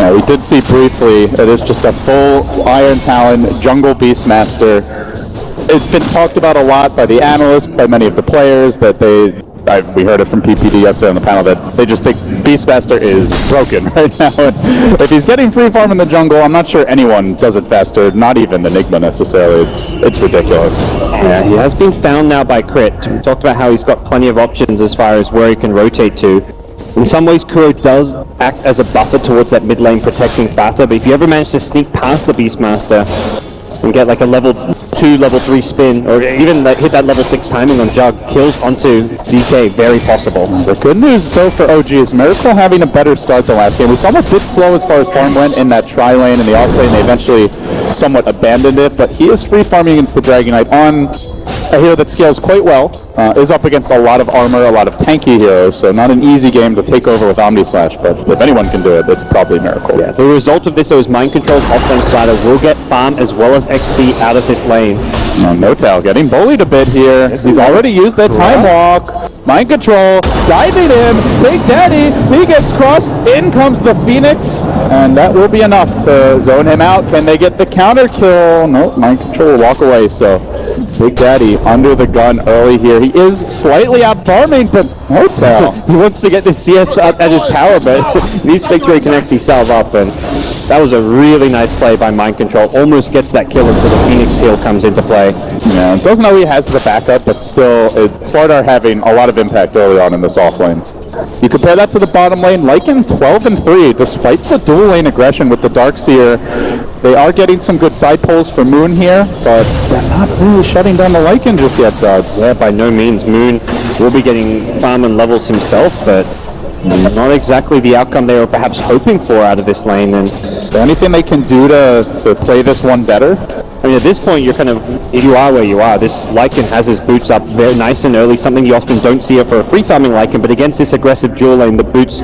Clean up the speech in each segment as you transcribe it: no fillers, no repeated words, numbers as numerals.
Yeah, we did see briefly, it is just a full Iron Talon Jungle Beastmaster. It's been talked about a lot by the analysts, by many of the players, that we heard it from PPD yesterday on the panel, that they just think Beastmaster is broken right now. And if he's getting free farm in the jungle, I'm not sure anyone does it faster, not even Enigma necessarily. It's ridiculous. Yeah, he has been found now by Crit. We talked about how he's got plenty of options as far as where he can rotate to. In some ways, Kuro does act as a buffer towards that mid lane protecting Fata, but if you ever manage to sneak past the Beastmaster and get like a level 2, level 3 spin, or even like hit that level 6 timing on Jug, kills onto DK, very possible. The good news though for OG is Miracle having a better start than last game. We saw him a bit slow as far as farm went in that tri-lane and the off-lane. They eventually somewhat abandoned it, but he is free farming against the Dragon Knight on a hero that scales quite well, is up against a lot of armor, a lot of tanky heroes, so not an easy game to take over with Omni Slash, but if anyone can do it, it's probably Miracle. Yeah, the result of this is Mind Control's offense ladder will get farm as well as XP out of this lane. Notal getting bullied a bit here. He's already used that time walk. Mind Control, diving in, Big Daddy, he gets crossed, in comes the Phoenix, and that will be enough to zone him out. Can they get the counter kill? Nope, Mind Control will walk away, so Big Daddy under the gun early here. He is slightly out farming, but Notal. He wants to get the CS up at his tower, but needs to make sure he can actually salve up, and that was a really nice play by Mind Control. Almost gets that kill until the Phoenix heal comes into play. Yeah, doesn't know he has the backup, but still, Slardar having a lot of impact early on in this offlane. You compare that to the bottom lane, Lycan 12-3, despite the dual lane aggression with the Darkseer. They are getting some good side pulls for Moon here, but they're not really shutting down the Lycan just yet, Gods. Yeah, by no means. Moon will be getting farm and levels himself, but not exactly the outcome they were perhaps hoping for out of this lane. And is there anything they can do to play this one better? I mean, at this point, you're kind of, you are where you are. This Lycan has his boots up very nice and early, something you often don't see it for a free farming Lycan, but against this aggressive dual lane, the boots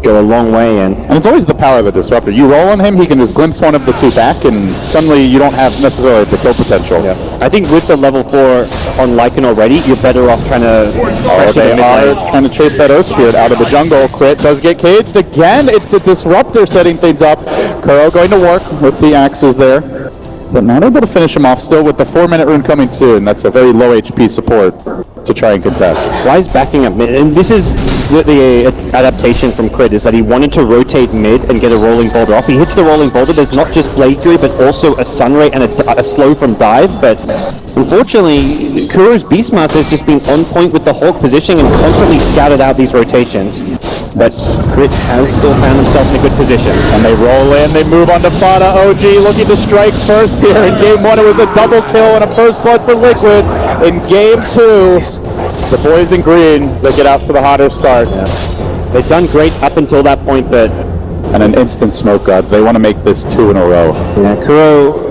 go a long way. And it's always the power of the Disruptor. You roll on him, he can just glimpse one of the two back, and suddenly you don't have necessarily the kill potential. Yeah. I think with the level 4 on Lycan already, you're better off trying to... they are trying to chase that O-Spirit out of the jungle. Crit does get caged again. It's the Disruptor setting things up. Kuro going to work with the axes there, but not able to finish him off still with the 4-minute rune coming soon. That's a very low HP support to try and contest. Why is backing up mid? And this is the adaptation from Crit, is that he wanted to rotate mid and get a rolling boulder off. He hits the rolling boulder, there's not just Blade Fury, but also a Sunray and a slow from dive, but unfortunately, Kuro's Beastmaster has just been on point with the Hawk positioning and constantly scouted out these rotations. But Crit has still found himself in a good position. And they roll in, they move on to Fada. OG looking to strike first here. In game 1 it was a double kill and a first blood for Liquid. In game 2, the boys in green, they get out to the hotter start. Yeah. They've done great up until that point, but... And an instant smoke, Gods. They want to make this 2 in a row. Yeah, Kuro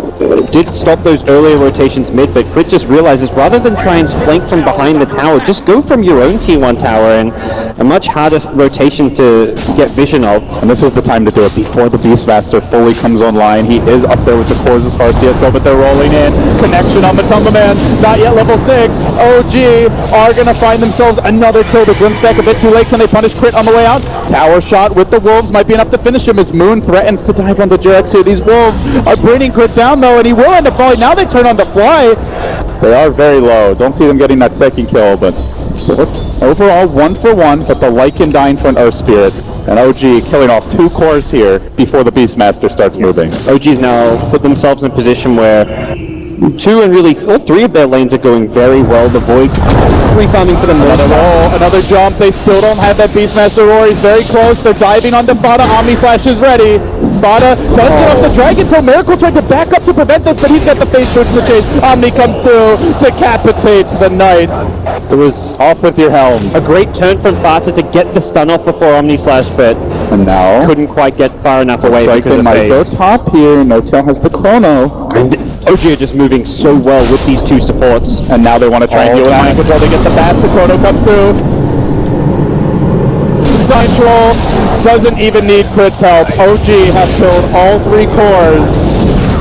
did stop those earlier rotations mid, but Crit just realizes rather than try and flank from behind the tower, just go from your own T1 tower, and a much harder rotation to get vision of. And this is the time to do it before the Beastmaster fully comes online. He is up there with the cores as far as CS go, but they're rolling in. Connection on the Tumble Man, not yet level 6. OG are going to find themselves another kill. The glimpse back a bit too late. Can they punish Crit on the way out? Tower shot with the Wolves might be enough to finish him as Moon threatens to dive on the Jirex here. These Wolves are bringing Crit down though, and he will end up falling. Now they turn on the fly. They are very low. Don't see them getting that second kill, but still overall 1 for 1, but the Lycan dying for an O-Spirit. And OG killing off 2 cores here before the Beastmaster starts moving. OG's now put themselves in a position where 2 and really all 3 of their lanes are going very well. The Void free farming for them. Another roll, another jump. They still don't have that Beastmaster roar. He's very close. They're diving onto Fada. Omni Slash is ready. Fada does get off the dragon, so Miracle tried to back up to prevent this, but he's got the face boost in the chase. Omni comes through, decapitates the Knight. It was off with your helm. A great turn from Fata to get the stun off before Omni Slash, but and now couldn't quite get far enough away like because they of might go phase. top here. Notel has the chrono. And OG are just moving so well with these 2 supports. And now they want to try and deal with Mind Control. They get the fast, the chrono comes through. Control doesn't even need Crit's help. OG have killed all 3 cores.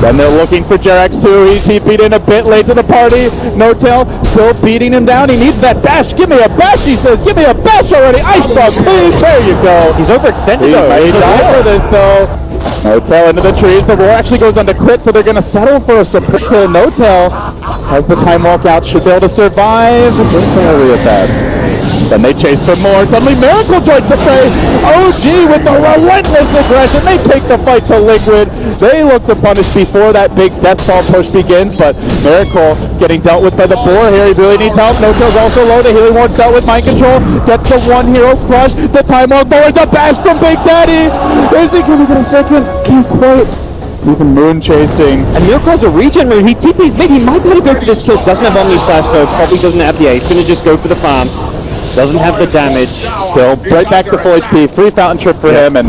Then they're looking for Jirex too. He TP'd in a bit late to the party. Notel still beating him down. He needs that bash. Give me a bash, he says. Give me a bash already. Ice Dog, please. There you go. He's overextended though. He might die for this though. Notel into the trees. The roar actually goes under crit, so they're going to settle for a support kill. Notel has the time walk out, should be able to survive. Just barely at that. Then they chase for more. Suddenly Miracle joins the fray. OG with the relentless aggression. They take the fight to Liquid. They look to punish before that big deathfall push begins, but Miracle getting dealt with by the boar here. He really needs help. No-Kill's also low. The healing ward's dealt with mind control. Gets the one hero crush. The time walk forward. The bash from Big Daddy. Is he going to get a second? Can't quite. Even Moon chasing. And Miracle has a regen move. He TP's mid. He might be able to go for this kill. Doesn't have Omni Slash though. Probably doesn't have the A. He's going to just go for the farm. Doesn't have the damage. Still right back to full HP. Free fountain trip for him, and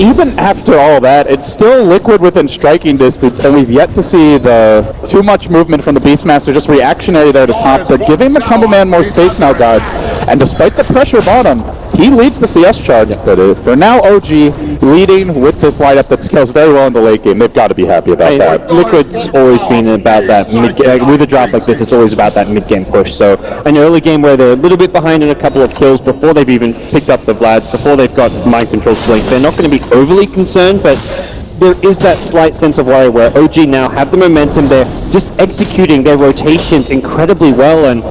even after all that, it's still Liquid within striking distance, and we've yet to see the too much movement from the Beastmaster. Just reactionary there to top. So giving the Tumbleman more space now, guys. And despite the pressure bottom, he leads the CS charts, but for now, OG leading with this lineup that scales very well in the late game. They've got to be happy about that. Liquid's always been about that with a draft like this. It's always about that mid-game push. So an early game where they're a little bit behind in a couple of kills before they've even picked up the Vlads, before they've got mind control blink, they're not going to be overly concerned, but there is that slight sense of worry where OG now have the momentum. They're just executing their rotations incredibly well, and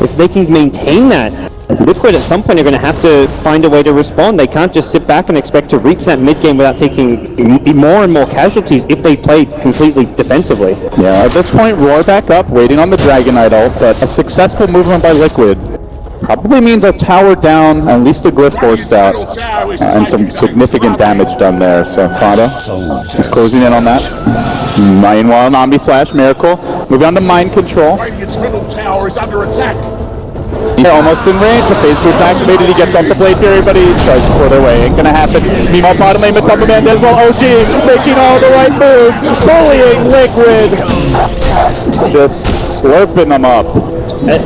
if they can maintain that, Liquid at some point are going to have to find a way to respond. They can't just sit back and expect to reach that mid-game without taking more and more casualties if they play completely defensively. Yeah, at this point, Roar back up, waiting on the Dragon Idol, but a successful movement by Liquid probably means a tower down, at least a glyph forced out, and some significant damage done there. So Fada is closing in on that. Meanwhile, Omni Slash Miracle moving on to mind control. Radiant's middle tower is under attack. They're almost in range. The phase boost activated. He gets off the Blade Fury, but he tries to slow their way. Ain't gonna happen. Meanwhile, bottom lane, Matumba as well. OG making all the right moves, bullying Liquid, just slurping them up.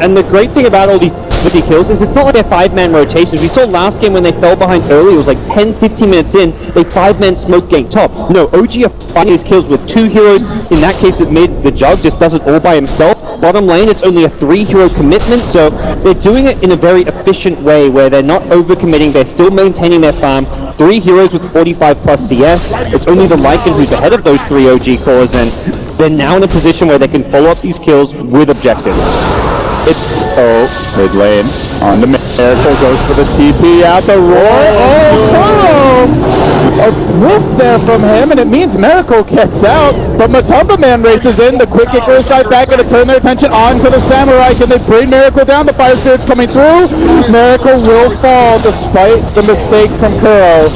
And the great thing about all these 50 kills is it's not like they're 5-man rotations. We saw last game when they fell behind early, it was like 10-15 minutes in, they 5-man smoke gang top. No, OG are finding his kills with 2 heroes. In that case, it made the Jug just does it all by himself. Bottom lane, it's only a 3-hero commitment, so they're doing it in a very efficient way where they're not overcommitting, they're still maintaining their farm. 3 heroes with 45 plus CS. It's only the Lycan who's ahead of those 3 OG cores, and they're now in a position where they can follow up these kills with objectives. It's mid lane on the Miracle, goes for the TP out the Roar. A whiff there from him, and it means Miracle gets out, but Matumba Man races in. The quick kick goes right back, going to turn their attention onto the Samurai. Can they bring Miracle down? The Fire Spirit's coming through. Miracle will fall despite the mistake from Kuro.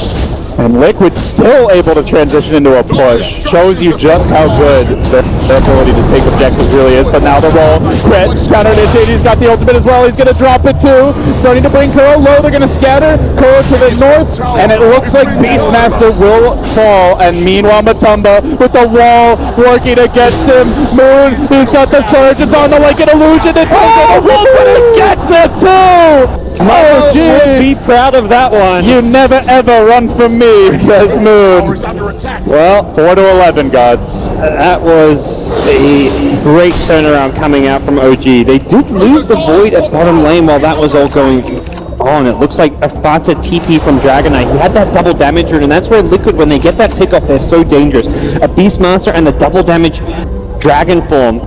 And Liquid still able to transition into a push. Shows you just how good their ability to take objectives really is. But now the roll. Crit, counter initiated. He's got the ultimate as well. He's going to drop it too. Starting to bring Kuro low. They're going to scatter. Kuro to the north. And it looks like Beastmaster will fall. And meanwhile, Matumba with the wall working against him. Moon, he's got the surge. It's on the like an illusion. It takes on the wall, but it gets it too! Oh, gee! Be proud of that one. You never ever run from me, says Moon. Well, 4-11, gods. That was a great turnaround coming out from OG. They did lose the Void at bottom lane while that was all going on. It looks like a Fata TP from Dragonite. He had that double damage rune, and that's where Liquid, when they get that pick off, they're so dangerous. A Beastmaster and the double damage Dragon form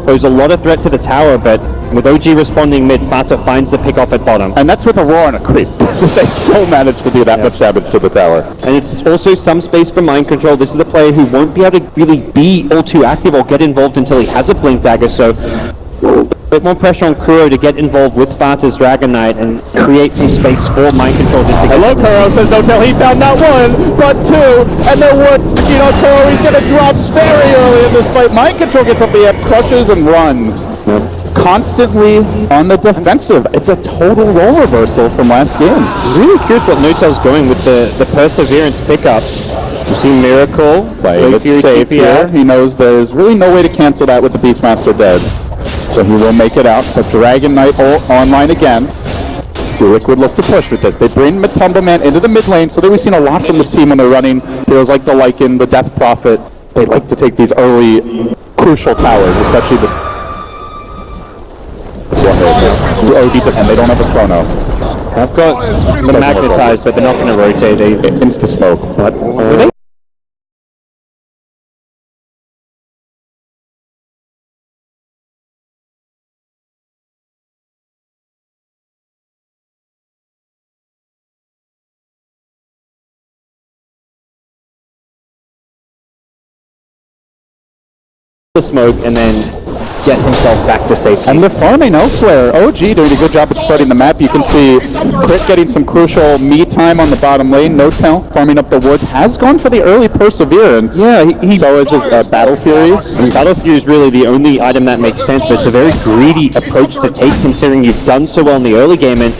pose a lot of threat to the tower, but with OG responding mid, Fata finds the pick off at bottom. And that's with a roar and a creep. They still managed to do that much damage to the tower. And it's also some space for mind control. This is the player who won't be able to really be all too active or get involved until he has a blink dagger, so a bit more pressure on Kuro to get involved with Fata's Dragonite and create some space for mind control just to get... Hello, Kuro, says no tell. He found not one, but 2, and they're working on Kuro. He's going to drop very early in this fight. Mind control gets up the air, crushes and runs. Constantly on the defensive. It's a total role reversal from last game. Really curious what Notel's going with the Perseverance pickup. You see Miracle playing it safe here. He knows there's really no way to cancel that with the Beastmaster dead. So he will make it out, but Dragon Knight online again. Do Liquid look to push with this? They bring Matumba Man into the mid lane, so that we've seen a lot from this team when they're running heroes like the Lycan, the Death Prophet. They like to take these early crucial towers, especially the OD defend. They don't have a chrono. I've got the Magnetize, but they're not going to rotate. They insta-smoke. Were they the smoke and then get himself back to safety. And they're farming elsewhere. OG doing a good job at spreading the map. You can see Crit getting some crucial me time on the bottom lane. No-Tail farming up the woods. Has gone for the early Perseverance. Yeah, so is his Battle Fury. I mean, Battle Fury is really the only item that makes sense, but it's a very greedy approach to take considering you've done so well in the early game. And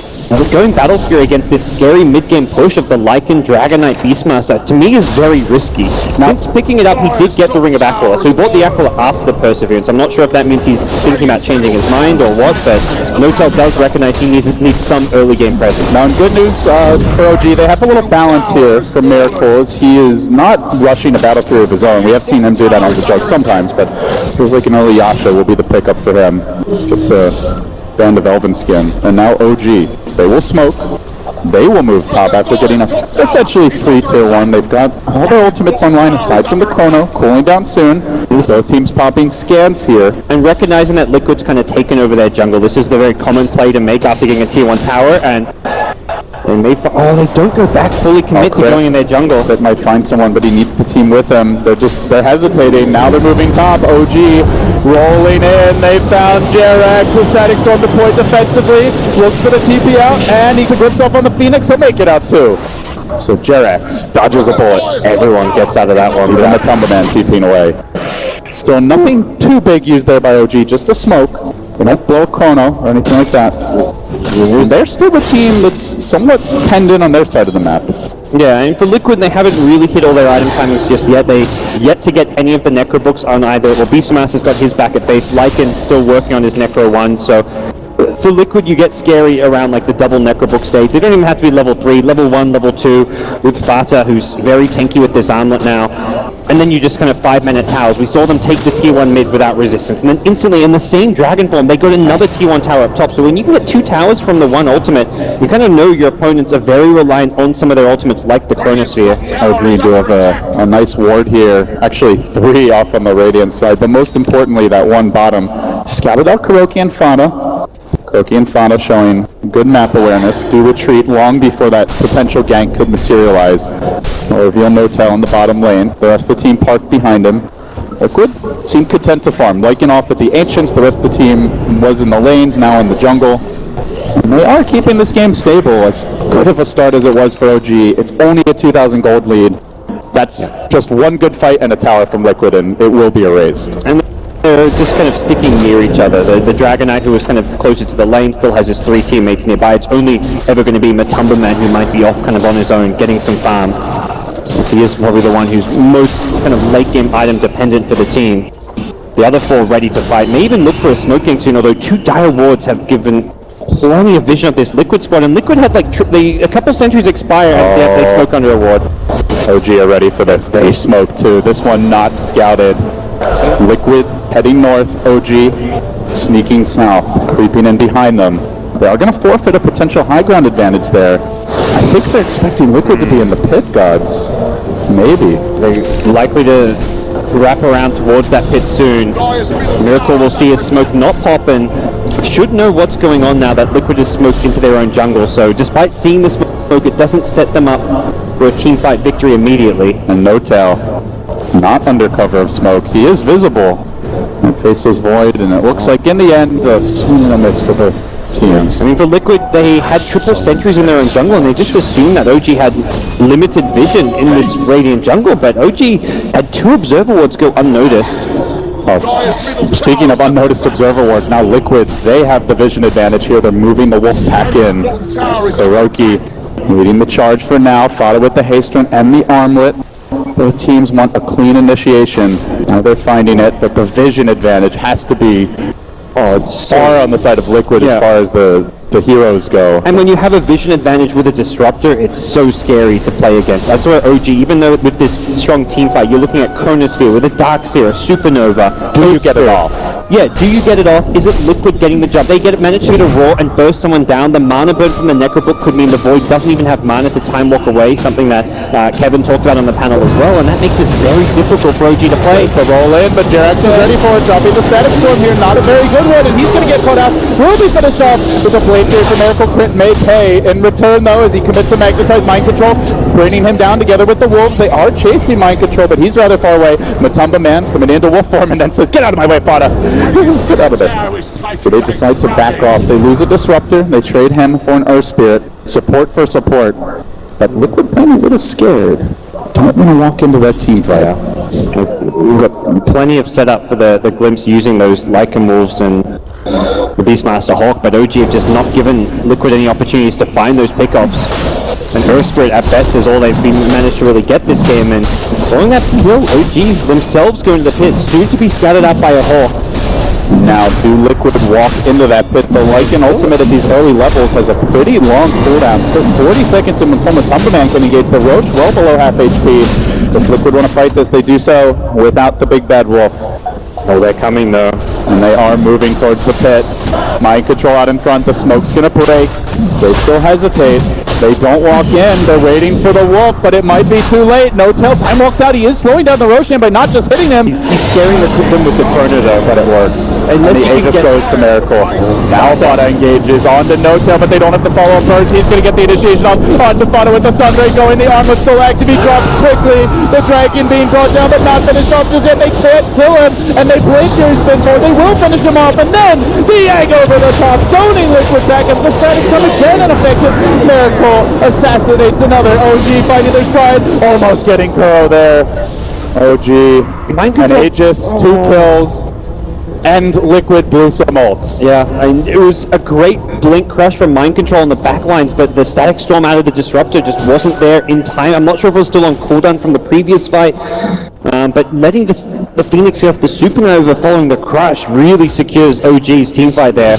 going Battle Fury against this scary mid-game push of the Lycan Dragonite Beastmaster, to me, is very risky. Since picking it up, he did get the Ring of Aquila, so he bought the Aquila after the Perseverance. I'm not sure if that means he's thinking about changing his mind or what, but No-Tail does recognize he needs some early game presence. Now, in good news for OG, they have a little balance here from Miracle, as he is not rushing a Battle Fury of his own. We have seen him do that on the jug sometimes, but it feels like an early Yasha will be the pickup for him. Just the Band of Elven Skin. And now OG. They will smoke. They will move top after getting essentially free tier 1. They've got all their ultimates online aside from the Chrono, cooling down soon. Both teams popping scans here. And recognizing that Liquid's kind of taken over their jungle, this is the very common play to make after getting a tier 1 tower, and they may they don't go back, fully commit to going in their jungle. That might find someone, but he needs the team with him. They're hesitating. Now they're moving top. OG rolling in. They found Jerax. The Static Storm deployed defensively. Looks for the TP out, and he can grip himself on the Phoenix. He'll make it out too. So Jerax dodges a bullet. Everyone gets out of that one. Even the Tumberman TPing away. Still nothing too big used there by OG. Just a smoke. They don't blow a Chrono or anything like that. They're still the team that's somewhat pendant on their side of the map. Yeah, and for Liquid, they haven't really hit all their item timings just yet. They yet to get any of the Necro books on either. Well, Beastmaster's got his back at base. Lycan still working on his Necro 1, so for Liquid, you get scary around like the double Necro book stage. They don't even have to be level 3, level 1, level 2, with Fata, who's very tanky with this armlet now. And then you just kind of 5-minute towers. We saw them take the tier 1 mid without resistance, and then instantly in the same Dragon Form, they got another tier 1 tower up top. So when you can get 2 towers from the one ultimate, you kind of know your opponents are very reliant on some of their ultimates, like the Chronosphere. OG do have a nice ward here. Actually, 3 off on the Radiant side, but most importantly, that one bottom. Scouted out Kuroki and Fauna. Kuroki and Fauna showing good map awareness. Do retreat long before that potential gank could materialize. Or reveal No-Tail in the bottom lane. The rest of the team parked behind him. Liquid seemed content to farm. Liking off at the Ancients, the rest of the team was in the lanes, now in the jungle. And they are keeping this game stable. As good of a start as it was for OG, it's only a 2,000 gold lead. That's just one good fight and a tower from Liquid, and it will be erased. And they're just kind of sticking near each other. The Dragonite, who is kind of closer to the lane, still has his 3 teammates nearby. It's only ever going to be Matumberman, who might be off kind of on his own, getting some farm. So he is probably the one who's most kind of late game item dependent for the team. The other 4 ready to fight. May even look for a smoking soon, although 2 dire wards have given plenty of vision of this Liquid squad, and Liquid had like a couple sentries expire and they smoke under a ward. OG are ready for this. They smoke too. This one not scouted. Liquid heading north. OG sneaking south, creeping in behind them. They are going to forfeit a potential high ground advantage there. I think they're expecting Liquid to be in the pit, gods. Maybe. They're likely to wrap around towards that pit soon. Miracle will see a smoke not pop and should know what's going on now that Liquid is smoked into their own jungle. So despite seeing the smoke, it doesn't set them up for a team fight victory immediately. And No-Tail not under cover of smoke. He is visible and faces Void, and it looks like in the end a swing and a miss for the teams. I mean, for Liquid, they had triple sentries in their own jungle, and they just assumed that OG had limited vision in this Radiant jungle, but OG had 2 Observer Wards go unnoticed. Oh, speaking of unnoticed Observer Wards, now Liquid, they have the vision advantage here. They're moving the Wolf Pack in. Kuroki leading the charge for now, Fada with the haste run and the armlet. Both teams want a clean initiation. Now they're finding it, but the vision advantage has to be far on the side of Liquid as far as the heroes go. And when you have a vision advantage with a disruptor, it's so scary to play against. That's why OG, even though with this strong team fight, you're looking at Chronosphere with a Darkseer, a Supernova. Do you get it off? Yeah, do you get it off? Is it Liquid getting the job? They manage to get a Roar and burst someone down. The mana burn from the Necrobook could mean the Void doesn't even have mana to time walk away, something that Kevin talked about on the panel as well, and that makes it very difficult for OG to play. The roll in, but Jerax is ready for it, dropping the Static Storm here. Not a very good one, and he's going to get caught out. Will be finished off with a blade here for Miracle. Crit may pay in return, though, as he commits a Magnetized Mind Control. bringing him down together with the Wolves. They are chasing Mind Control, but he's rather far away. Matumba Man coming into Wolf form and then says, "Get out of my way, Pada." Get out of there. So they decide to back off. They lose a Disruptor. They trade him for an Earth Spirit. Support for support. But Liquid playing a little scared. Don't want to walk into that team fight. We've got plenty of setup for the Glimpse using those Lycan Wolves and the Beastmaster Hawk, but OG have just not given Liquid any opportunities to find those pickoffs. And Earth Spirit at best is all they've managed to really get this game, and following that kill, OG themselves go into the pit, soon to be scattered out by a Hawk. Now, do Liquid walk into that pit? The Lycan ultimate at these early levels has a pretty long cooldown. Still 40 seconds until Matumba Man can engage the Roach, well below half HP. If Liquid want to fight this, they do so without the big bad wolf. Oh, they're coming though. And they are moving towards the pit. Mind Control out in front. The smoke's going to break. They still hesitate. They don't walk in. They're waiting for the wolf, but it might be too late. No Tail time walks out. He is slowing down the Roshan by not just hitting him. He's scaring them with the corner though, But it works. And the Aegis goes to Miracle. Now Fada engages onto No Tail, but they don't have to follow him first. He's going to get the initiation off onto Fada with the Sunray going. The armlet's still active. He drops quickly. The Dragon being brought down, but not finished off just yet. They can't kill him, and they blade Fury spin forward. They will finish him off, and then the egg over the top. Zoning Liquid back up. The statics come again and effective. Miracle assassinates another. OG fighting their stride. Almost getting Kuro there. OG and Aegis, 2 kills. And Liquid blew some ults. Yeah, and it was a great blink crush from Mind Control on the backlines, but the Static Storm out of the Disruptor just wasn't there in time. I'm not sure if it was still on cooldown from the previous fight, but letting the Phoenix get off the Supernova following the crush really secures OG's teamfight there.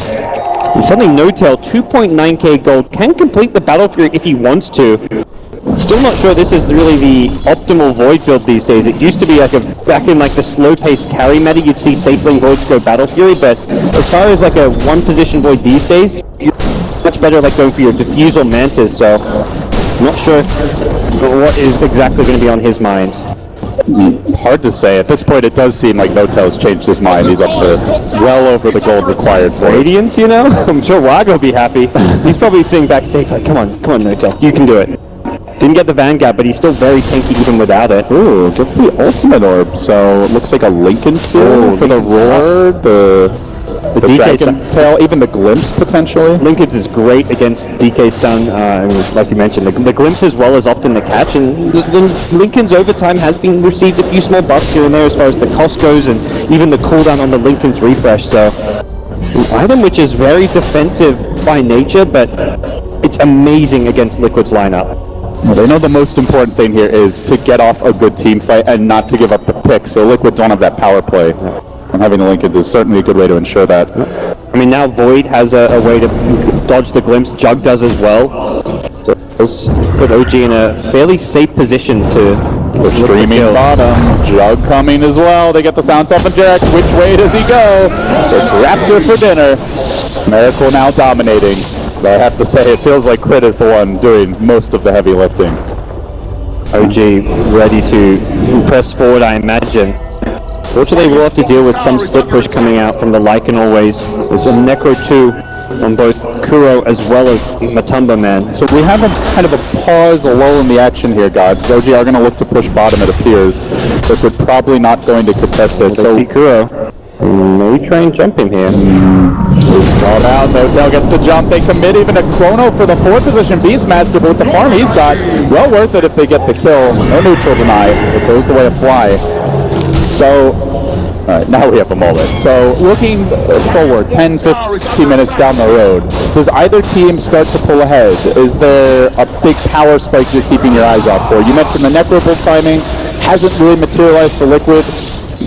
And suddenly No Tail, 2.9k gold, can complete the Battle Fury if he wants to. Still not sure this is really the optimal Void build these days. It used to be like back in like the slow-paced carry meta, you'd see Safeling Voids go Battle Fury, but as far as like a one-position Void these days, you're much better like going for your Diffuse or Mantis, so I'm not sure what is exactly going to be on his mind. Hard to say. At this point, it does seem like No Tail's changed his mind. He's up to well over the gold required for Radiance, you know? I'm sure Wago will be happy. He's probably sitting backstage like, come on, No Tail, you can do it. Didn't get the Vanguard, but he's still very tanky even without it. Ooh, gets the ultimate orb, so it looks like a Lincoln Spear for the Roar, the DK Dragon Tail, even the Glimpse potentially. Lincoln's is great against DK stun, and like you mentioned, the Glimpse as well as often the catch, and the Lincoln's over time has been received a few small buffs here and there as far as the cost goes, and even the cooldown on the Lincoln's refresh, so an item which is very defensive by nature, but it's amazing against Liquid's lineup. Well, they know the most important thing here is to get off a good team fight and not to give up the pick, so Liquid don't have that power play. And having the Lincolns is certainly a good way to ensure that. I mean, now Void has a way to dodge the Glimpse, Jug does as well. So put OG in a fairly safe position to streaming bottom. Jug coming as well. They get the sounds off of Jarek. Which way does he go? It's Raptor for dinner. Miracle now dominating. But I have to say, it feels like Crit is the one doing most of the heavy lifting. OG ready to press forward, I imagine. Fortunately, we'll have to deal with some split push coming out from the Lycan always. There's a Necro 2 on both Kuro as well as Matumba Man. So we have a kind of a pause, a lull in the action here, gods. OG are going to look to push bottom, it appears. But we're probably not going to contest this. So see Kuro. Maybe try and jump him here. He's called out. No Tail gets the jump. They commit even a Chrono for the 4th position Beastmaster, but with the farm he's got, well worth it if they get the kill. No neutral deny. It goes the way of Fly. So, alright, now we have a moment. So, looking forward, 10, 15 minutes down the road, does either team start to pull ahead? Is there a big power spike you're keeping your eyes out for? You mentioned the Necro build timing hasn't really materialized for Liquid.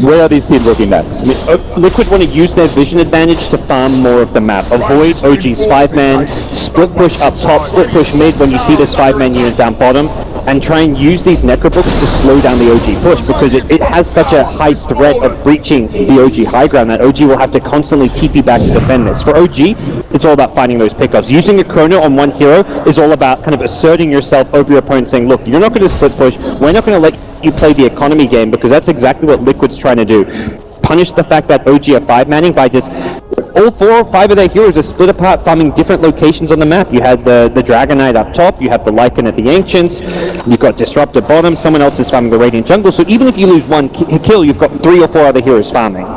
Where are these teams looking next? I mean, Liquid want to use their vision advantage to farm more of the map. Avoid OG's 5-man, split push up top, split push mid when you see this 5-man unit down bottom, and try and use these Necrobooks to slow down the OG push, because it has such a high threat of breaching the OG high ground that OG will have to constantly TP back to defend this. For OG, it's all about finding those pickups. Using a Chrono on one hero is all about kind of asserting yourself over your opponent, saying, look, you're not going to split push, we're not going to let you play the economy game, because that's exactly what Liquid's trying to do. Punish the fact that OG are 5-manning by just all 4 or 5 of their heroes are split apart, farming different locations on the map. You had the Dragon Knight up top, you have the Lycan at the Ancients, you've got Disrupt at bottom, someone else is farming the Radiant jungle, so even if you lose one kill, you've got 3 or 4 other heroes farming.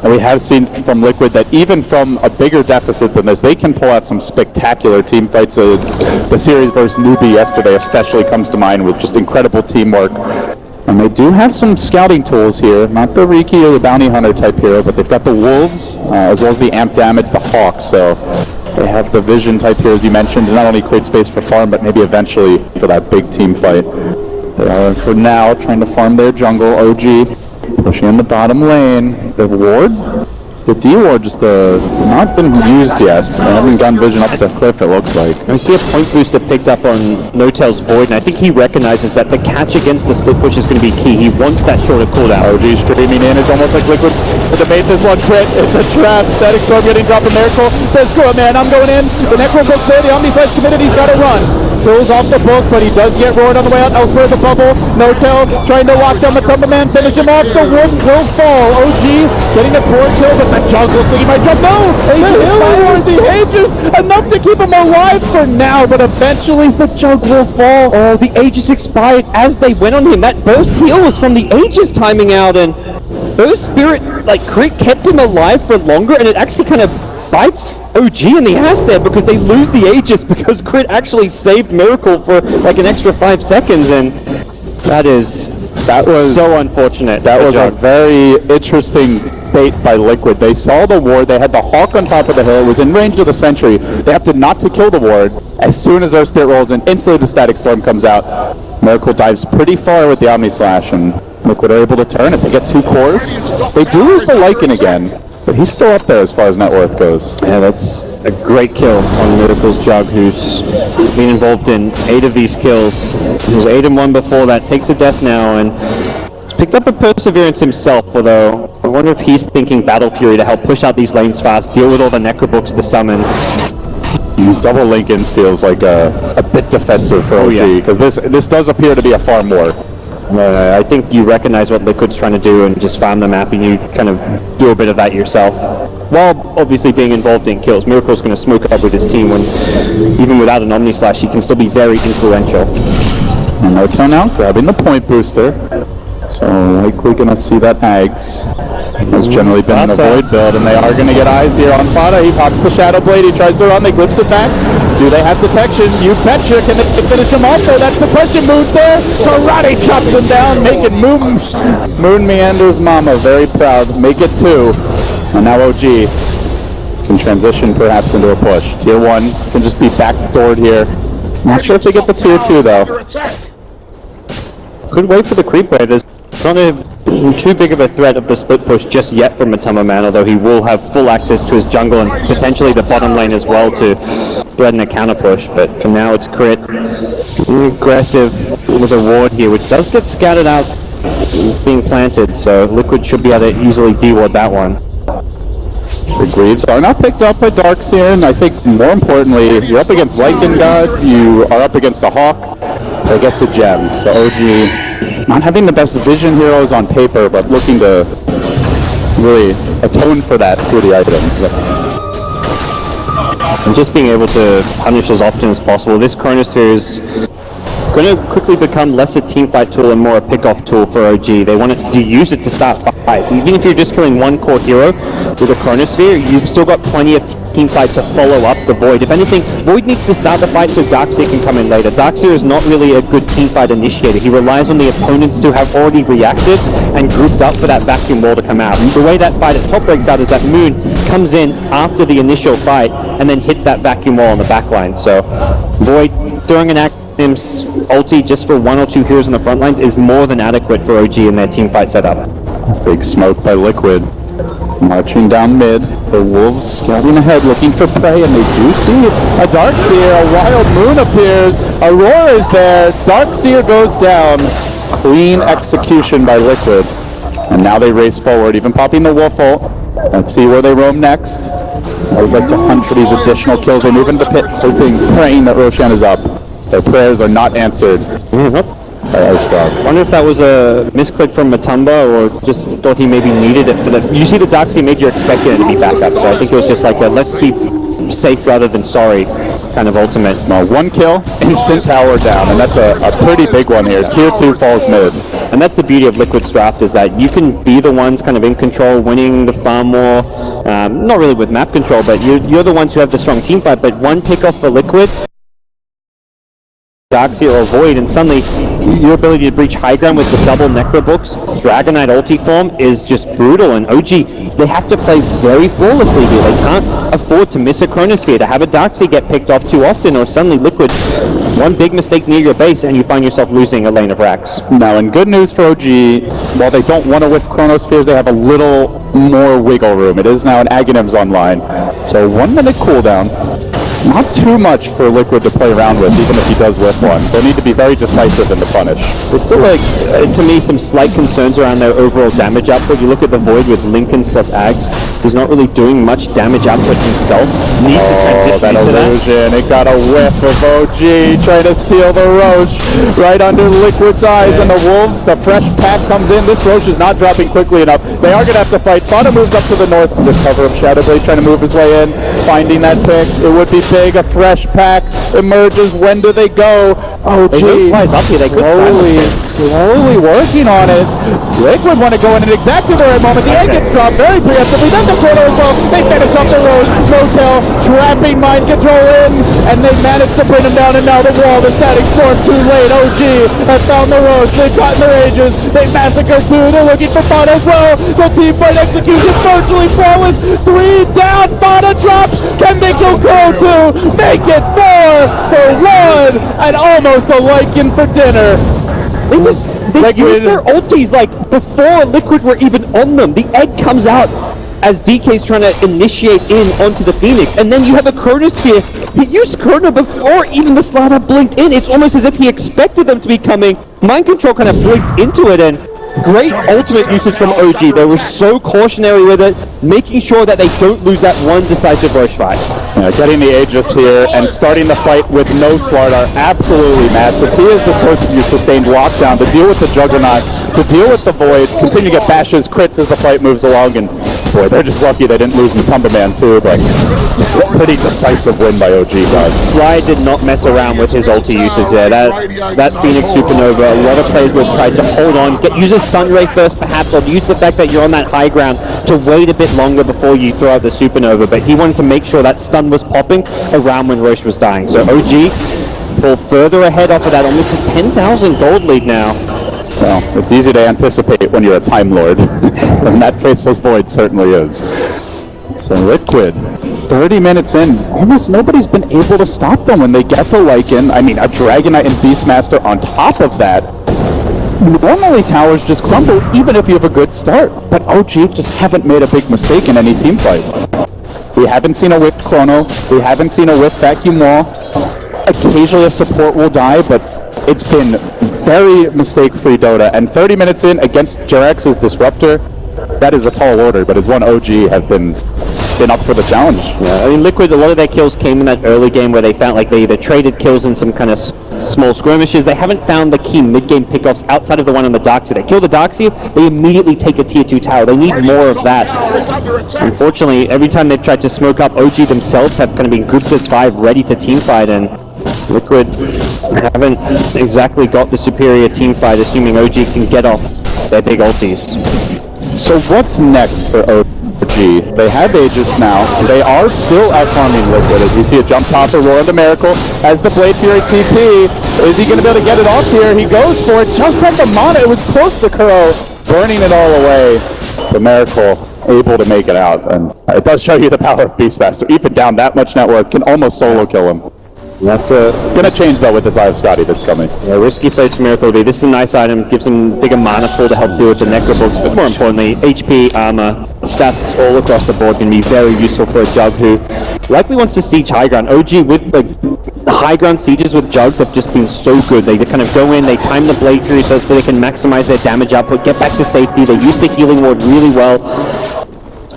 And we have seen from Liquid that even from a bigger deficit than this, they can pull out some spectacular team fights. The series versus Newbie yesterday especially comes to mind with just incredible teamwork. And they do have some scouting tools here, not the Riki or the Bounty Hunter type hero, but they've got the Wolves, as well as the Amp Damage, the Hawk, so they have the Vision type heroes you mentioned to not only create space for farm, but maybe eventually for that big team fight. They are, for now, trying to farm their jungle, OG. Pushing in the bottom lane. The ward? The D-ward just not been used yet. They haven't gone vision up the cliff, it looks like. I see a point booster picked up on No-Tail's Void, and I think he recognizes that the catch against the split push is going to be key. He wants that shorter cooldown. OG streaming in. It's almost like Liquid to debate this one. Crit. It's a trap. Static Storm getting dropped. A Miracle says, screw it, man. I'm going in. The Necro book's there. The Omniflash committed. He's got to run. Pulls off the book, but he does get roared on the way out. Elsewhere the bubble. No-Tail trying to lock down the Tumberman. Finish him off. The wolf will fall. OG getting the core kill, but the jungle thinking might jump. No! The Aegis! Enough to keep him alive for now, but eventually the jungle will fall. Oh, the Aegis expired as they went on him. That burst heal was from the Aegis timing out, and those Spirit, crit kept him alive for longer, and it actually kind of bites OG in the ass there because they lose the Aegis because Crit actually saved Miracle for an extra 5 seconds, and that was so unfortunate. That was a very interesting bait by Liquid. They saw the ward, they had the Hawk on top of the hill, it was in range of the Sentry. They opted not to kill the ward. As soon as their Spirit rolls in, instantly the Static Storm comes out. Miracle dives pretty far with the Omni Slash, and Liquid are able to turn. If they get 2 cores, they do lose the Lycan again. But he's still up there as far as net worth goes. Yeah, that's a great kill on Miracle's Jug, who's been involved in 8 of these kills. He was 8-1 before that, takes a death now, and he's picked up a Perseverance himself, although I wonder if he's thinking Battle Fury to help push out these lanes fast, deal with all the Necrobooks, the summons. Double Lincolns feels like a bit defensive for OG, because this does appear to be a farm war. I think you recognize what Liquid's trying to do and just farm the map, and you kind of do a bit of that yourself. While obviously being involved in kills, Miracle's going to smoke up with his team when, even without an Omni Slash, he can still be very influential. And No-Tail now grabbing the point booster. So likely going to see that Ags. Has generally been an avoid build, and they are going to get eyes here on Fada. He pops the Shadow Blade, he tries to run, they glimpse it back. Do they have detection? You betcha. Can they finish him off though? That's the question. Moon's there. Karate chops him down, making Moon Meander's mama very proud. Make it 2. And now OG can transition perhaps into a push. Tier 1 can just be backdoored here. Not sure if they get the Tier 2 though. Could wait for the creep wave. There's not too big of a threat of the split push just yet from Matumberman, although he will have full access to his jungle and potentially the bottom lane as well to threaten a counter push. But for now it's Crit aggressive with a ward here, which does get scattered out being planted, so Liquid should be able to easily de-ward that one. The Greaves are not picked up by Darkseer, and I think more importantly, you're up against Lycan Gods, you are up against a Hawk, they get the gem. So OG not having the best vision heroes on paper, but looking to really atone for that through the items. And just being able to punish as often as possible. This Chronosphere is going to quickly become less a teamfight tool and more a pick-off tool for OG. They want to use it to start fights. Even if you're just killing one core hero with a Chronosphere, you've still got plenty of teamfight to follow up the Void. If anything, Void needs to start the fight so Darkseer can come in later. Darkseer is not really a good teamfight initiator. He relies on the opponents to have already reacted and grouped up for that vacuum wall to come out. And the way that fight at top breaks out is that Moon comes in after the initial fight and then hits that vacuum wall on the backline. So Void throwing an Actim's ulti just for 1 or 2 heroes in the front lines is more than adequate for OG in their teamfight setup. Big smoke by Liquid. Marching down mid, the Wolves scouting ahead looking for prey, and they do see a Darkseer. A Wild Moon appears, Aurora is there, Darkseer goes down. Clean execution by Liquid. And now they race forward, even popping the Wolf ult. Let's see where they roam next. I always like to hunt for these additional kills. They move into pit, hoping, praying that Roshan is up. Their prayers are not answered. That was strong. I wonder if that was a misclick from Matumba or just thought he maybe needed it for the... You see the Doxy made you expecting it to be back up, so I think it was just like a let's keep safe rather than sorry kind of ultimate. No, one kill, instant tower down, and that's a pretty big one here. Tier 2 falls mid. And that's the beauty of Liquid's draft, is that you can be the ones kind of in control, winning the farm war. Not really with map control, but you're the ones who have the strong team fight, but one pick off for Liquid, Doxy or Void, and suddenly your ability to breach high ground with the double Necro books, Dragonite ulti form is just brutal, and OG, they have to play very flawlessly here. They can't afford to miss a Chronosphere, to have a Doxy get picked off too often, or suddenly Liquid, one big mistake near your base and you find yourself losing a lane of racks. Now, and good news for OG, while they don't want to whip Chronospheres, they have a little more wiggle room. It is now an Aghanim's online, so 1 minute cooldown. Not too much for Liquid to play around with, even if he does whip one. They'll need to be very decisive in the punish. There's still, like, to me, some slight concerns around their overall damage output. You look at the Void with Lincolns plus Ags, he's not really doing much damage output himself. Needs to transition that into illusion, it got a whiff of OG, trying to steal the Roche right under Liquid's eyes, and the Wolves, the fresh pack comes in. This Roche is not dropping quickly enough. They are going to have to fight. Fana moves up to the north, just cover of Shadowblade, trying to move his way in, finding that pick. It would be big, a fresh pack emerges. When do they go? Oh, They don't fly up here, they could slowly working on it. Liquid want to go in at exactly the right moment. The egg gets dropped very preemptively. Then the portal as well. They finish up the road. Motel trapping mind control in, and they manage to bring him down. And now the wall, the static storm, too late. OG have found the road. They've gotten their ages. They massacre two. They're looking for Fana as well. The team fight execution virtually flawless. 3 down. Fana drops. Can they kill Crow 2? Make it 4 for 1, and almost a Lycan for dinner. They used their ultis like before Liquid were even on them. The egg comes out as DK's trying to initiate in onto the Phoenix, and then you have a Chronosphere. He used Chrono before even the Slider blinked in. It's almost as if he expected them to be coming. Mind Control kind of blinks into it, and great ultimate usage from OG. They were so cautionary with it, making sure that they don't lose that one decisive rush fight. Yeah, getting the Aegis here and starting the fight with no Slardar, absolutely massive. He is the source of your sustained lockdown to deal with the Juggernaut, to deal with the Void, continue to get bashes, crits as the fight moves along, and boy, they're just lucky they didn't lose Matumba Man too, but it's a pretty decisive win by OG gods. Sly did not mess around with his ulti usage there. That Phoenix Supernova, a lot of players will try to hold on, use a Sunray first perhaps, or use the fact that you're on that high ground to wait a bit longer before you throw out the Supernova, but he wanted to make sure that stun was popping around when Roche was dying. So OG pull further ahead off of that, almost a 10,000 gold lead now. Well, it's easy to anticipate when you're a Time Lord, and that Faceless Void certainly is. So Liquid, 30 minutes in, almost nobody's been able to stop them when they get the Lycan. I mean, a Dragonite and Beastmaster on top of that. Normally towers just crumble even if you have a good start, but OG just haven't made a big mistake in any team fight. We haven't seen a whipped Chrono, we haven't seen a whipped Vacuum Wall. Occasionally a support will die, but it's been very mistake-free Dota, and 30 minutes in against Jerax's Disruptor, that is a tall order, but it's one OG have been up for the challenge. Yeah, I mean, Liquid, a lot of their kills came in that early game where they found like they either traded kills in some kind of small skirmishes. They haven't found the key mid-game pickoffs outside of the one on the Doxy. They kill the Doxy, they immediately take a tier 2 tower. They need more of that. Unfortunately, every time they've tried to smoke up, OG themselves have kind of been group plus 5 ready to teamfight, and Liquid haven't exactly got the superior teamfight, assuming OG can get off their big ultis. So what's next for OG? They have Aegis now. They are still out-farming Liquid as we see a jump top Aurora the Miracle as the Blade Fury TP. Is he going to be able to get it off here? He goes for it. Just had the mana. It was close to Kuro, burning it all away. The Miracle able to make it out. And it does show you the power of Beastmaster. Even down that much network can almost solo kill him. That's gonna change though with this Eye of Scotty that's coming. Yeah, risky place for Miracle V. This is a nice item, gives him bigger mana pool to help deal with the Necrobooks, but more importantly, HP, armor, stats all across the board can be very useful for a Jug who likely wants to siege high ground. OG with the high ground sieges with Jugs have just been so good. They kind of go in, they time the Blade Fury so they can maximize their damage output, get back to safety. They use the healing ward really well.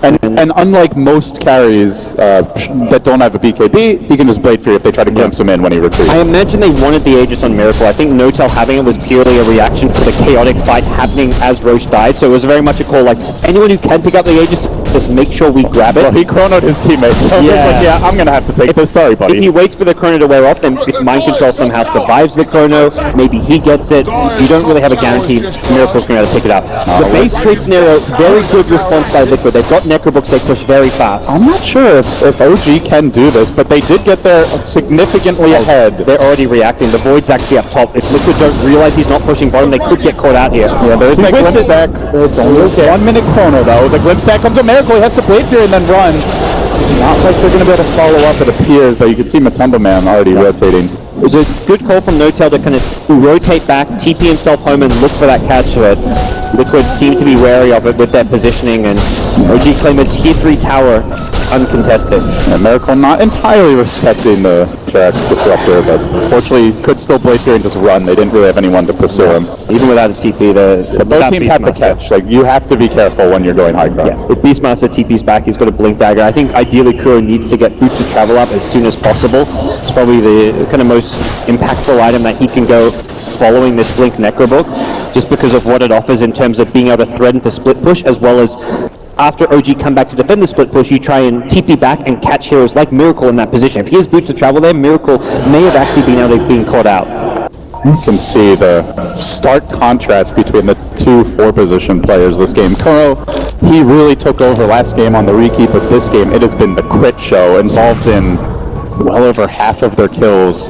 And unlike most carries that don't have a BKB, he can just Blade Fury if they try to glimpse him in when he retreats. I imagine they wanted the Aegis on Miracle. I think No-Tail having it was purely a reaction to the chaotic fight happening as Roche died, so it was very much a call like, anyone who can pick up the Aegis, just make sure we grab it. Well, he chronoed his teammates, so he's like, yeah, I'm gonna have to take this. Sorry, buddy. If he waits for the chrono to wear off, then if Mind Control somehow survives the chrono, maybe he gets it. You don't really have a guarantee Miracle's going to pick it up. The base trade scenario, very good response by Liquid. They've got Necrobooks, they push very fast. I'm not sure if OG can do this, but they did get there significantly ahead. They're already reacting. The Void's actually up top. If Liquid don't realize he's not pushing bottom, they could get caught out here. Yeah, there's that glimpse stack. It's only 1 minute chrono though. The glimpse stack comes to Miracle. He has to Blade Fury and then run. Not like they're going to be able to follow up, it appears, though you can see Matumba Man already rotating. It was a good call from No-Tail to kind of rotate back, TP himself home, and look for that catch. But Liquid seemed to be wary of it with their positioning, and OG claimed a tier 3 tower uncontested. And Miracle not entirely respecting the Jax Disruptor, but fortunately could still Blade Fury and just run. They didn't really have anyone to pursue him. Even without a TP, both teams have to catch. Like, you have to be careful when you're going high ground. If Beastmaster TP's back, he's got a Blink Dagger. I think ideally Kuro needs to get Boots to travel up as soon as possible. It's probably the kind of most impactful item that he can go following this Blink Necrobook, just because of what it offers in terms of being able to threaten to split push, as well as after OG come back to defend the split push, you try and TP back and catch heroes like Miracle in that position. If he has Boots to travel there, Miracle may have actually been able to being caught out. You can see the stark contrast between the two 4-position players this game. Kuro, he really took over last game on the Rekeep, but this game it has been the crit show, involved in well over half of their kills,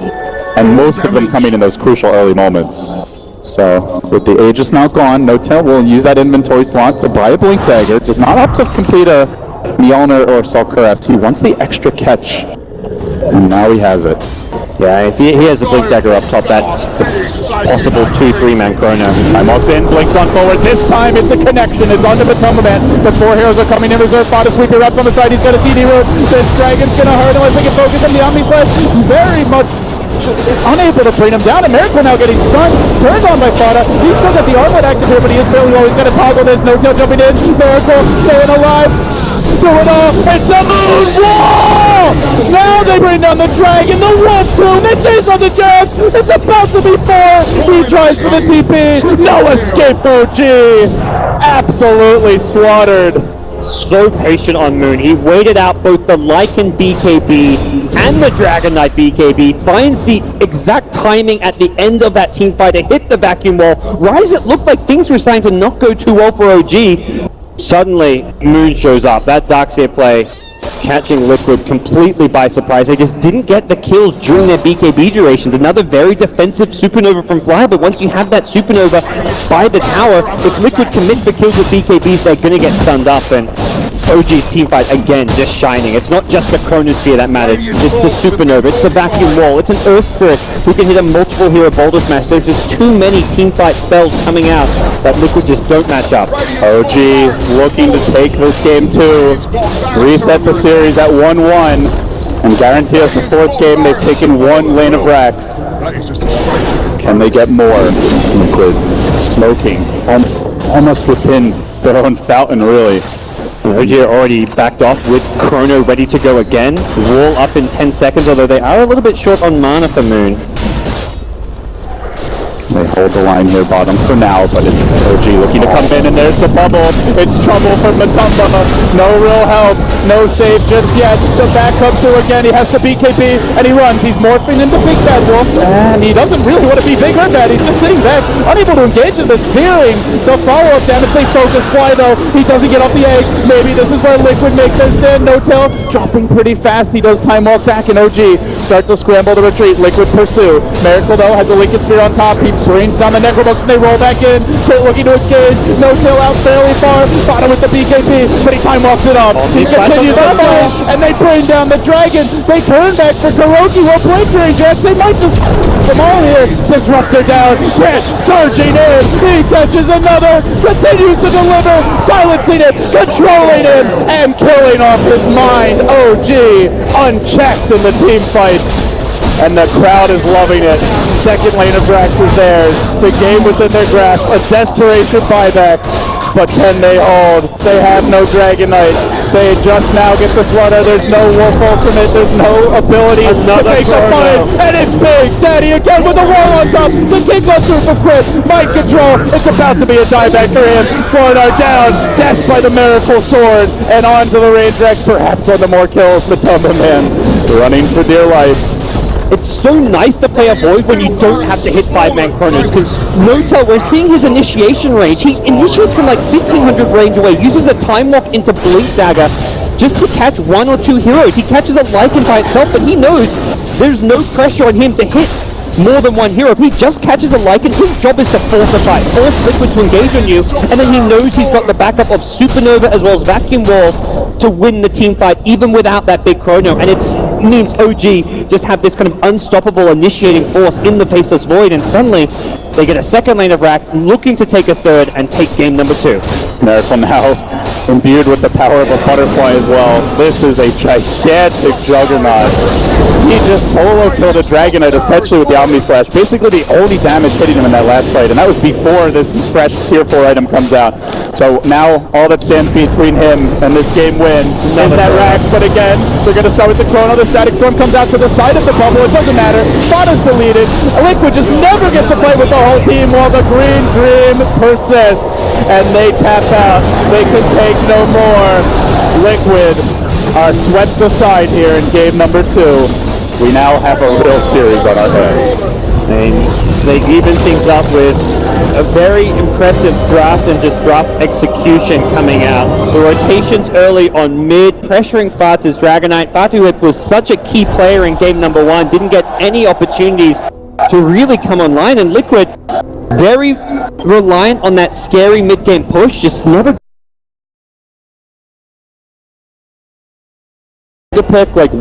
and most of them coming in those crucial early moments. So, with the Aegis now gone, No-Tail will use that inventory slot to buy a Blink Dagger. Does not have to complete a Mjolnir or Salkuras. He wants the extra catch, and now he has it. Yeah, if he has a Blink Dagger up top, that's the possible 2-3-man chrono. Time walks in, blinks on forward. This time it's a connection. It's onto Matumba Man. The 4 heroes are coming in reserve. Bot a sweeper up on the side. He's got a TD root. This dragon's gonna hurt unless they can focus on the Omni side. Very much unable to bring him down, and Miracle now getting stunned, turned on by Fada. He's still got the armlet active here, but he is fairly low. He's got to toggle this. No-Tail jumping in. Miracle staying alive. Do it all. It's the moon wall! Now they bring down the dragon, the wolf tomb. They chase on the Jax. It's about to be 4. He tries for the TP. No escape for G. Absolutely slaughtered. So patient on Moon. He waited out both the Lycan BKB and the Dragon Knight BKB, finds the exact timing at the end of that team fight to hit the vacuum wall. Rise, it looked like things were starting to not go too well for OG. Suddenly, Moon shows up. That Darkseer play catching Liquid completely by surprise. They just didn't get the kills during their BKB durations. Another very defensive Supernova from Fly, but once you have that Supernova by the tower, if Liquid commit for kills with BKBs, they're going to get stunned up, and OG's teamfight, again, just shining. It's not just the Chronosphere that matters. It's the Supernova, it's the Vacuum Wall, it's an Earth Spirit who can hit a multiple hero Boulder Smash. There's just too many teamfight spells coming out that Liquid just don't match up. OG looking to take this game too. Reset the series at 1-1 and guarantee us a 4th game. They've taken 1 lane of racks. Can they get more? Liquid smoking almost within their own fountain, really. OG are already backed off with Chrono ready to go again. Wall up in 10 seconds, although they are a little bit short on mana for Moon. They hold the line here bottom for now, but it's OG looking to come in, and there's the bubble. It's trouble for Matumba. No real help, no save just yet. The back comes through again. He has to BKB, and he runs. He's morphing into Big Bad Wolf, and he doesn't really want to be Big or Bad. He's just sitting back, unable to engage in this, fearing the follow-up damage. They focus Fly, though. He doesn't get off the egg. Maybe this is where Liquid make their stand. No-Tail dropping pretty fast. He does time walk back, and OG start to scramble to retreat. Liquid pursue. Miracle, though, has a Lincoln Sphere on top. He brings down the Necrobooks, and they roll back in. Crit looking to engage. No-Tail out fairly far. Bottom with the BKB, but he time walks it up. He continues on the and they bring down the dragon. They turn back for Kuroki. Well played, Jax. They might just them all here. Disruptor down. Crit surging in. He catches another. Continues to deliver. Silencing it. Controlling it. And killing off his mind. OG unchecked in the team fight. And the crowd is loving it. Second lane of Drax is theirs. The game within their grasp. A desperation buyback. but can they hold? They have no Dragonite. They just now get the Slaughter. There's no Wolf Ultimate. There's no ability to make the fight. And it's big. Daddy again with a wall on top. The kick goes through for Quid. Mind control. It's about to be a dieback for him. Slaughter down. Death by the Miracle Sword. And on to the Range Rex. Perhaps on the more kills. Matumba Man running for dear life. It's so nice to play a Void when you don't have to hit 5-man chronos, because Notel, we're seeing his initiation range. He initiates from like 1500 range away, uses a time walk into Blink Dagger just to catch 1 or 2 heroes. He catches a Lycan by itself, but he knows there's no pressure on him to hit more than one hero. If he just catches a Lycan, his job is to force a fight, force Liquid to engage on you, and then he knows he's got the backup of Supernova as well as Vacuum Wall to win the team fight, even without that big chrono. And it means OG just have this kind of unstoppable initiating force in the Faceless Void, and suddenly they get a second lane of Rack, looking to take a third and take game number 2. Miracle now imbued with the power of a butterfly as well. This is a gigantic juggernaut. He just solo killed a Dragonite essentially with the Omni Slash. Basically the only damage hitting him in that last fight, and that was before this fresh tier 4 item comes out. So now all that stands between him and this game win is that Rax, but again, they're going to start with the Chrono. The Static Storm comes out to the side of the bubble. It doesn't matter. Spot is deleted. Liquid just never gets to play with the whole team while the Green Dream persists, and they tap out. They can take no more. Liquid are swept aside here in game number 2. We now have a real series on our hands. And they even things up with a very impressive draft and just draft execution coming out. The rotations early on mid, pressuring Fatu's Dragonite. Fatu was such a key player in game number 1, didn't get any opportunities to really come online, and Liquid very reliant on that scary mid-game push, just never the pick like